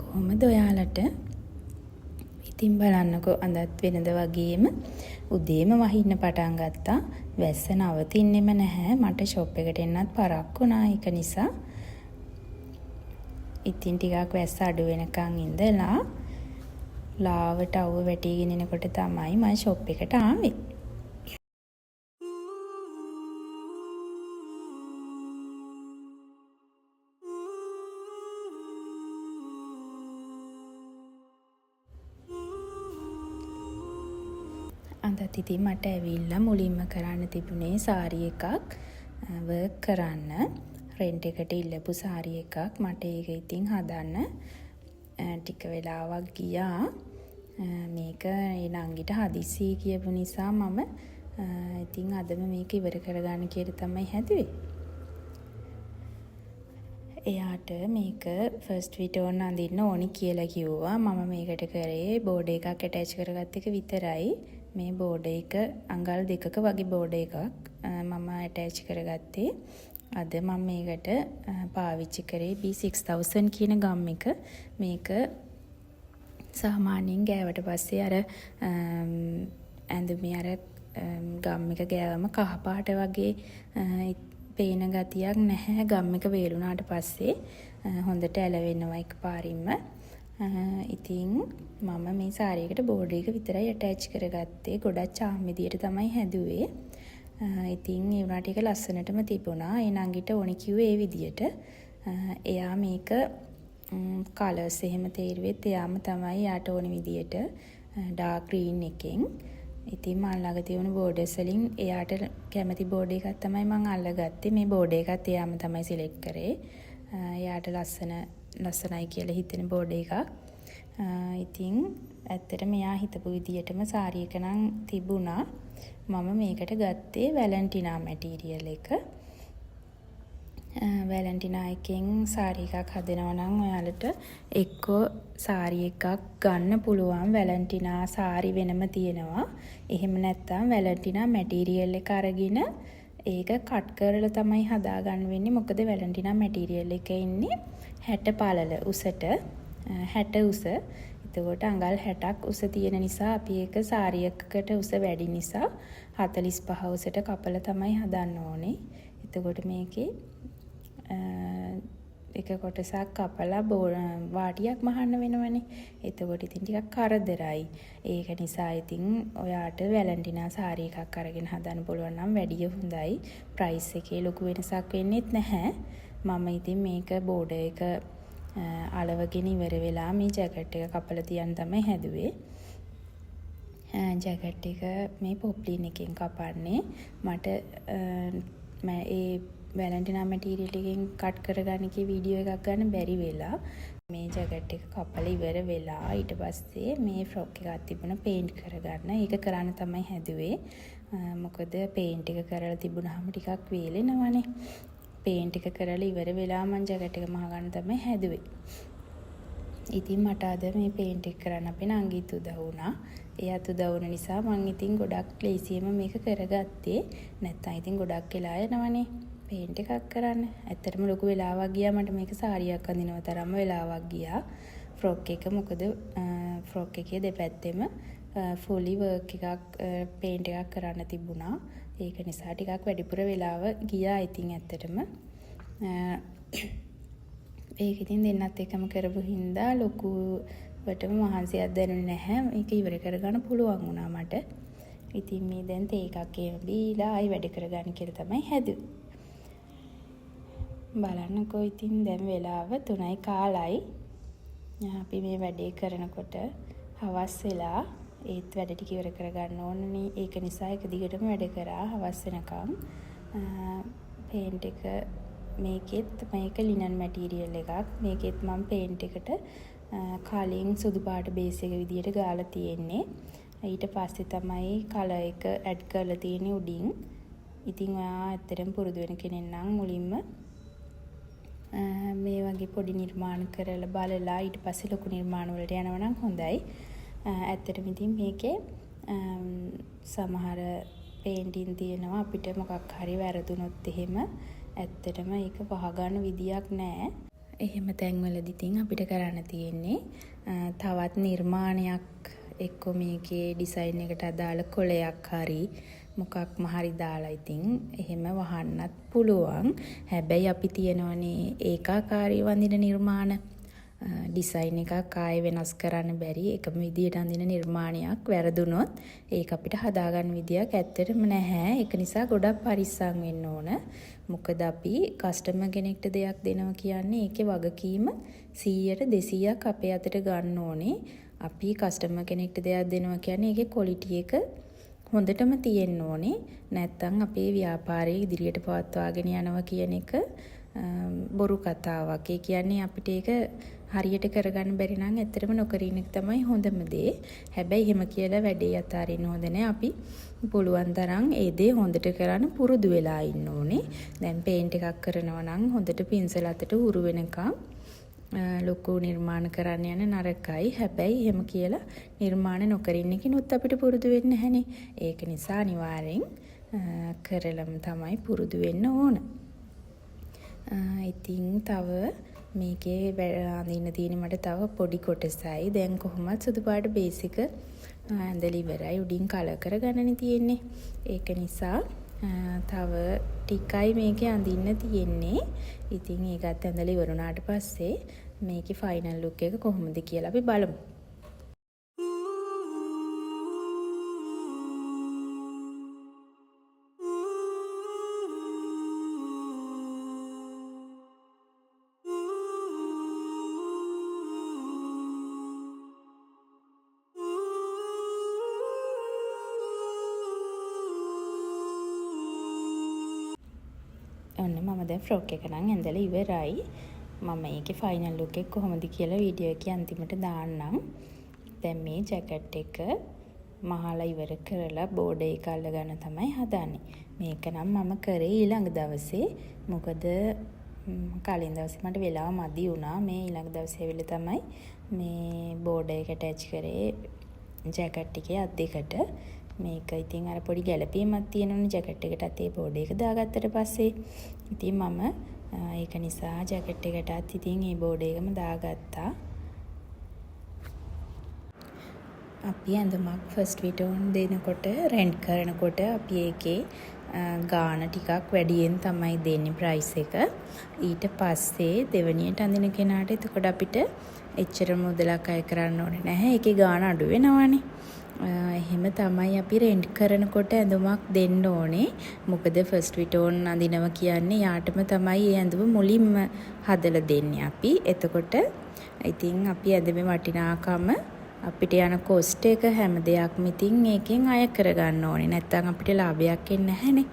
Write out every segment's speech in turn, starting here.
කොහොමද ඔයාලට? ඉතින් බලන්නකෝ අදත් වෙනද වගේම උදේම වහින්න පටන් ගත්තා. වැස්ස නවතින්නෙම නැහැ. මට ෂොප් එකට එන්නත් පරක්කු වුණා. ඒක නිසා ඉතින් ටිකක් වැස්ස අඩු වෙනකන් ඉඳලා ලාවට අවුව වැටිගෙන එනකොට තමයි මම ෂොප් එකට ආවේ. අදත් ඉතින් මට ඇවිල්ලා මුලින්ම කරන්න තිබුණේ සාරි එකක් වර්ක් කරන්න. රෙන්ට් එකට ඉල්ලපු සාරි එකක්. මට ඒක ඉතින් හදන්න ටික වෙලාවක් ගියා. මේක ඒ නංගිට හදිස්සි කියපු නිසා මම ඉතින් අදම මේක ඉවර කරගන්න කියලා තමයි හැදුවේ. එයාට මේක ෆස්ට් විටෝන් අඳින්න ඕනි කියලා කිව්වා. මම මේකට කරේ බෝඩ් එකක් ඇටච් කරගත්ත එක විතරයි. මේ බෝඩ් එක අඟල් 2ක වගේ බෝඩ් එකක් මම ඇටච් කරගත්තේ. අද මම මේකට පාවිච්චි කරේ B6000 කියන ගම් එක. මේක සාමාන්‍යයෙන් ගෑවට පස්සේ අර ඇඳුමේ අර ගම් එක ගෑවම කහ පාට වගේ පේන ගතියක් නැහැ. ගම් එක වේලුණාට පස්සේ හොඳට ඇලවෙනවා එකපාරින්ම. ඉතින් මම මේ සාරියකට බෝඩ් එක විතරයි ඇටච් කරගත්තේ. ගොඩක් චාම් විදියට තමයි හැදුවේ. ඉතින් ඒ වුණාට ඒක ලස්සනටම තිබුණා. ඒ නංගිට ඕනි කිව්වේ ඒ විදියට. එයා මේක කලර්ස් එහෙම තේරුවෙත් එයාම තමයි යාට ඕනි විදියට ඩාර්ක් ග්‍රීන් එකෙන්. ඉතින් මම ළඟ තියෙන බෝඩර්ස් වලින් එයාට කැමති බෝඩ් එකක් තමයි මම අල්ලගත්තේ. මේ බෝඩ් එකත් එයාම තමයි සිලෙක්ට් කරේ. එයාට ලස්සනයි කියලා හිතෙන බෝඩ් එකක්. ඉතින් ඇත්තටම එයා හිතපු විදියටම සාරි එක නම් තිබුණා. මම මේකට ගත්තේ වැලන්ටිනා මැටීරියල් එක. වැලන්ටිනා එකෙන් සාරි එකක් හදනවා නම් ඔයාලට එක්කෝ සාරි එකක් ගන්න පුළුවන්. වැලන්ටිනා සාරි වෙනම තියෙනවා. එහෙම නැත්නම් වැලන්ටිනා මැටීරියල් එක අරගෙන ඒක කට් කරලා තමයි හදාගන්න වෙන්නේ. මොකද වැලන්ටිනා මැටීරියල් එක ඉන්නේ 60 පළල උසට 60 උස. එතකොට අඟල් 60ක් උස තියෙන නිසා අපි ඒක සාරියකට උස වැඩි නිසා 45 උසට කපලා තමයි හදන්න ඕනේ. එතකොට මේකේ එක කොටසක් කපලා වාටියක් මහන්න වෙනවනේ. එතකොට ඉතින් ටිකක් කරදරයි. ඒක නිසා ඉතින් ඔයාට වැලන්ටිනා සාරි එකක් අරගෙන හදන්න පුළුවන් නම් වැඩිය හොඳයි. ප්‍රයිස් එකේ ලොකු වෙනසක් වෙන්නේත් නැහැ. මම ඉතින් මේක බෝඩ් එක අලවගෙන ඉවර වෙලා මේ ජැකට් එක කපලා තියන් තමයි හැදුවේ. ජැකට් එක මේ පොප්ලින් එකෙන් කපන්නේ. මට ඒ වැලන්ටිනා මැටීරියල් එකෙන් කට් කරගන්න කී වීඩියෝ එකක් ගන්න බැරි වෙලා මේ ජැකට් එක කපලා ඉවර වෙලා ඊට පස්සේ මේ ෆ්‍රොක් එකක් තිබුණ පේන්ට් කරගන්න. ඒක කරන්න තමයි හැදුවේ. මොකද පේන්ට් එක කරලා තිබුණාම ටිකක් වේලෙනවනේ. පේන්ට් එක කරලා ඉවර වෙලා මම ජැකට් එක මහගන්න තමයි හැදුවේ. ඉතින් මට අද මේ පේන්ට් එක කරන්න අපේ නංගිත් උදව් වුණා. එයාත් උදව් වුණ නිසා මම ඉතින් ගොඩක් ලේසියෙම මේක කරගත්තේ. නැත්තම් ඉතින් ගොඩක් වෙලා යනවනේ පේන්ට් එකක් කරන්න. ඇත්තටම ලොකු වෙලාවක් ගියා මට මේක සාරියක් අඳිනව තරම්ම වෙලාවක් ගියා. ෆ්‍රොක් එක මොකද ෆ්‍රොක් එකේ දෙපැත්තෙම ෆුලි වර්ක් එකක් පේන්ට් එකක් කරන්න තිබුණා. ඒක නිසා ටිකක් වැඩිපුර වෙලාව ගියා. ඉතින් ඇත්තටම ඒක ඉතින් දෙන්නත් එකම කරපු හින්දා ලොකුවටම මහන්සියක් දැනුනේ නැහැ. මේක ඉවර කරගන්න පුළුවන් වුණා මට. ඉතින් මේ දැන් තේ එකක් එහෙම බීලා ආයි වැඩ කරගන්න කියලා තමයි හැදුවේ. බලන්නකෝ ඉතින් දැන් වෙලාව 3:15යි. අපි මේ වැඩේ කරනකොට හවස් වෙලා ඒත් වැඩ ටික ඉවර කරගන්න ඕනනේ. ඒක නිසා එක දිගටම වැඩ කරා හවස් වෙනකම්. පේන්ට් එක මේක ලිනන් මැටීරියල් එකක්. මේකෙත් මම පේන්ට් එකට කලින් සුදු පාට බේස් එක විදියට ගාලා තියෙන්නේ. ඊට පස්සේ තමයි කලර් එක ඇඩ් කරලා තියෙන්නේ උඩින්. ඉතින් ඔයා ඇත්තටම පුරුදු වෙන කෙනෙක් නම් මුලින්ම මේ වගේ පොඩි නිර්මාණ කරලා බලලා ඊට පස්සේ ලොකු නිර්මාණ වලට යනවා නම් හොඳයි. ඇත්තටම ඉතින් මේකේ සමහර පේන්ටින් තියෙනවා අපිට මොකක් හරි වැරදුනොත් එහෙම ඇත්තටම ඒක වහගන්න විදියක් නැහැ. එහෙම තැන්වලදී තින් අපිට කරන්න තියෙන්නේ තවත් නිර්මාණයක් එක්ක මේකේ ඩිසයින් එකට අදාළ කොලයක් හරි මොකක්ම හරි දාලා ඉතින් එහෙම වහන්නත් පුළුවන්. හැබැයි අපි තියනවනේ ඒකාකාරී වඳින නිර්මාණ ඩිසයින් එකක් ආයෙ වෙනස් කරන්න බැරි එකම විදියට අඳින නිර්මාණයක් වැරදුනොත් ඒක අපිට හදාගන්න විදියක් ඇත්තටම නැහැ. ඒක නිසා ගොඩක් පරිස්සම් වෙන්න ඕන. මොකද අපි කස්ටමර් කෙනෙක්ට දෙයක් දෙනවා කියන්නේ ඒකේ වගකීම 100ට 200ක් අපේ අතට ගන්න ඕනේ. අපි කස්ටමර් කෙනෙක්ට දෙයක් දෙනවා කියන්නේ ඒකේ ක්වොලිටි එක හොඳටම තියෙන්න ඕනේ. නැත්තම් අපේ ව්‍යාපාරය ඉදිරියට පවත්වාගෙන යනවා කියන එක බොරු කතාවක්. ඒ කියන්නේ අපිට ඒක හරියට කරගන්න බැරි නම් ඇත්තටම නොකර ඉන්න එක තමයි හොඳම දේ. හැබැයි එහෙම කියලා වැඩේ අතාරින්න හොඳ නැහැ. අපි පුළුවන් තරම් ඒ දේ හොඳට කරන්න පුරුදු වෙලා ඉන්න ඕනේ. දැන් පේන්ට් එකක් කරනවා නම් හොඳට පින්සල් අතට උරු වෙනකම් ලොකු නිර්මාණ කරන්න යන නරකයි. හැබැයි එහෙම කියලා නිර්මාණ නොකර ඉන්න කිනුත් අපිට පුරුදු වෙන්න නැහනේ. ඒක නිසා අනිවාර්යෙන් කරලම තමයි පුරුදු වෙන්න ඕන. ඉතින් තව මේකේ අඳින්න තියෙන මට තව පොඩි කොටසයි. දැන් කොහොමත් සුදු පාට බේසික ඇඳලා ඉවරයි. උඩින් කලර් කරගන්නනේ තියෙන්නේ. ඒක නිසා තව ටිකයි මේකේ අඳින්න තියෙන්නේ. ඉතින් ඒකත් ඇඳලා ඉවරුණාට පස්සේ මේකේ ෆයිනල් ලුක් එක කොහොමද කියලා අපි බලමු. ඔන්න මම දැන් ෆ්‍රොක් එක නම් ඇඳලා ඉවරයි. මම ඒකේ ෆයිනල් ලුක් එක කොහොමද කියලා වීඩියෝ එකේ අන්තිමට දාන්නම්. දැන් මේ ජැකට් එක මහලා ඉවර කරලා බෝඩර් එක අල්ලගන්න තමයි හදන්නේ. මේක නම් මම කරේ ඊළඟ දවසේ. මොකද කලින් දවසේ මට වෙලාව මදි වුණා. මේ ඊළඟ දවසේ ඇවිල්ලා තමයි මේ බෝඩර් එක ඇටච් කරේ ජැකට් එකේ අත් දෙකට. මේක ඉතින් අර පොඩි ගැළපීමක් තියෙනවනේ ජැකට් එකටත් ඒ බෝඩර් එක දාගත්තට පස්සේ. ඉතින් මම ඒක නිසා ජැකට් එකටත් ඉතින් මේ බෝඩර් එකම දාගත්තා. අපි ඇඳුමක් ෆස්ට් රිටර්න් දෙනකොට රෙන්ට් කරනකොට අපි ඒකේ ගාණ ටිකක් වැඩියෙන් තමයි දෙන්නේ ප්‍රයිස් එක. ඊට පස්සේ දෙවනියට අඳින කෙනාට එතකොට අපිට එච්චර මුදලක් අය කරන්න ඕනේ නැහැ. ඒකේ ගාණ අඩු වෙනවනේ. එහෙම තමයි අපි රෙන්ට් කරනකොට ඇඳුමක් දෙන්න ඕනේ. මොකද ෆස්ට් රිටර්න් අඳිනවා කියන්නේ යාටම තමයි ඒ ඇඳුම මුලින්ම හදලා දෙන්නේ අපි. එතකොට ඉතින් අපි ඇඳුමේ වටිනාකම අපිට යන කොස්ට් එක හැම දෙයක්ම ඉතින් ඒකෙන් අය කරගන්න ඕනේ. නැත්නම් අපිට ලාභයක් එන්නේ නැහනේ.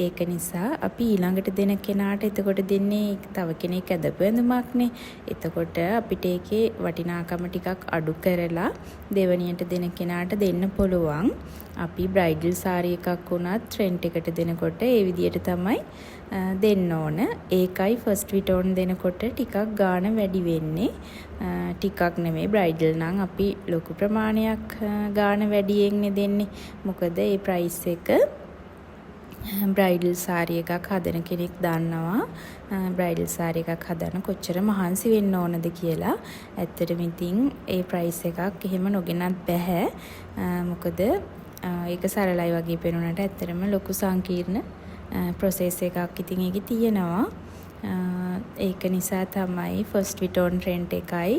ඒක නිසා අපි ඊළඟට දෙන කෙනාට එතකොට දෙන්නේ තව කෙනෙක් ඇඳපු ඇඳුමක්නේ. එතකොට අපිට ඒකේ වටිනාකම ටිකක් අඩු කරලා දෙවනියට දෙන කෙනාට දෙන්න පුළුවන්. අපි බ්‍රයිඩල් සාරි එකක් වුණත් රෙන්ට් එකට දෙනකොට ඒ විදියට තමයි දෙන්න ඕන. ඒකයි ෆස්ට් රිටර්න් දෙනකොට ටිකක් ගාණ වැඩි වෙන්නේ. ටිකක් නෙමෙයි බ්‍රයිඩල් නම් අපි ලොකු ප්‍රමාණයක් ගාණ වැඩියෙන්නේ දෙන්නේ. මොකද ඒ ප්‍රයිස් එක බ්‍රයිඩල් සාරි එකක් හදන කෙනෙක් දන්නවා. බ්‍රයිඩල් සාරි එකක් හදන්න කොච්චර මහන්සි වෙන්න ඕනද කියලා. ඇත්තටම ඉතින් ඒ ප්‍රයිස් එකක් එහෙම නොගෙනත් බෑ. මොකද ඒක සරලයි වගේ පේනුනට ඇත්තටම ලොකු සංකීර්ණ ප්‍රොසෙස් එකක් ඉතින් ඒකේ තියෙනවා. ඒක නිසා තමයි ෆස්ට් රිටර්න් රෙන්ට් එකයි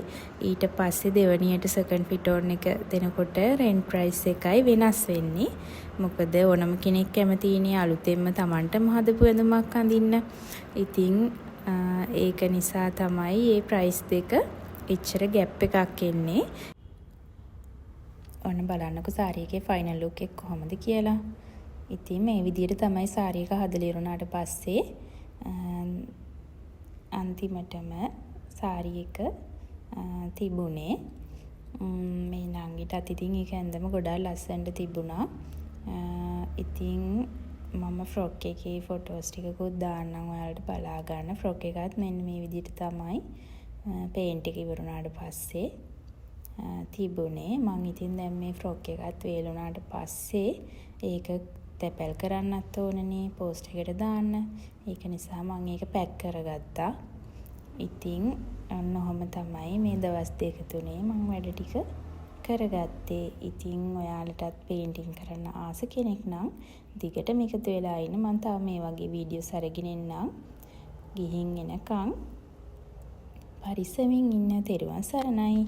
ඊට පස්සේ දෙවනියට සෙකන්ඩ් රිටර්න් එක දෙනකොට රෙන්ට් ප්‍රයිස් එකයි වෙනස් වෙන්නේ. මොකද ඕනම කෙනෙක් කැමතිනේ අලුතෙන්ම Tamanටම හදපු ඇඳුමක් අඳින්න. ඉතින් ඒක නිසා තමයි මේ ප්‍රයිස් දෙක එච්චර ગેප් එකක් එන්නේ. ඔන්න බලන්නකො සාරි එකේ ෆයිනල් ලුක් එක කොහොමද කියලා. ඉතින් මේ විදිහට තමයි සාරි එක හදලා ඉරුණාට පස්සේ අන්තිමටම සාරි එක තිබුණේ. මේ නංගිටත් ඉතින් ඒක ඇඳම ගොඩාක් ලස්සනට තිබුණා. ඉතින් මම ෆ්‍රොක් එකේ ෆොටෝස් ටිකකුත් දාන්නම් ඔයාලට බලා ගන්න. ෆ්‍රොක් එකත් මෙන්න මේ විදිහට තමයි පේන්ට් එක ඉවරුණාට පස්සේ තිබුණේ. මම ඉතින් දැන් මේ ෆ්‍රොක් එකත් වේලුණාට පස්සේ ඒක තැපැල් කරන්නත් ඕනනේ පෝස්ට් එකට දාන්න. ඒක නිසා මම ඒක පැක් කරගත්තා. ඉතින් අන්න ඔහොම තමයි මේ දවස් දෙක තුනේ මම වැඩ ටික කරගත්තේ. ඉතින් ඔයාලටත් පේන්ටින් කරන්න ආස කෙනෙක් නම් දිගටම එකතු වෙලා ඉන්න. මම තව මේ වගේ වීඩියෝස් අරගෙන එන්නම්. ගිහින් එනකන් පරිස්සමින් ඉන්න. තෙරුවන් සරණයි.